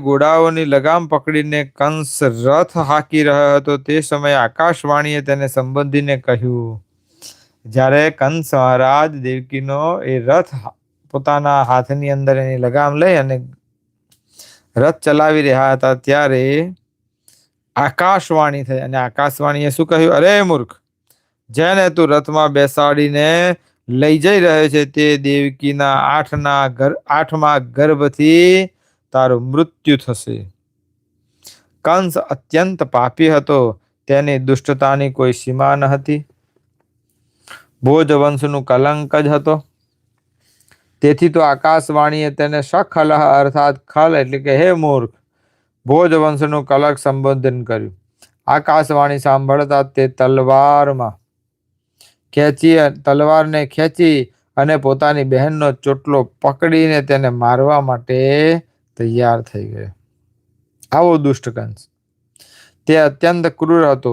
ઘોડાઓની લગામ પકડીને કંસ રથ હાંકી રહ્યો હતો તે સમયે આકાશવાણીએ તેને સંબોધીને કહ્યું. જ્યારે કંસ મહારાજ દેવકીનો એ રથ પોતાના હાથની અંદર એની લગામ લઈ અને રથ ચલાવી રહ્યા હતા ત્યારે આકાશવાણી થઈ અને આકાશવાણીએ શું કહ્યું? અરે મૂર્ખ, જેને તું રથમાં બેસાડીને લઈ જઈ રહ્યો છે તે દેવકીના આઠમા ગર્ભથી તારું મૃત્યુ થશે. કંસ અત્યંત પાપી હતો, તેની દુષ્ટતાની કોઈ સીમા ન હતી. ભોજવંશનું કલંક જ હતો. તેથી તો આકાશવાણીએ તેને સખલહ અર્થાત ખલ એટલે કે હે મૂર્ખ, ભોજવંશનું કલંક સંબોધન કર્યું. આકાશવાણી સાંભળતા તે તલવારને ખેંચી અને પોતાની બહેનનો ચોટલો પકડીને તેને મારવા માટે તૈયાર થઈ ગયો. આવો દુષ્ટ કંસ, તે અત્યંત ક્રૂર હતો.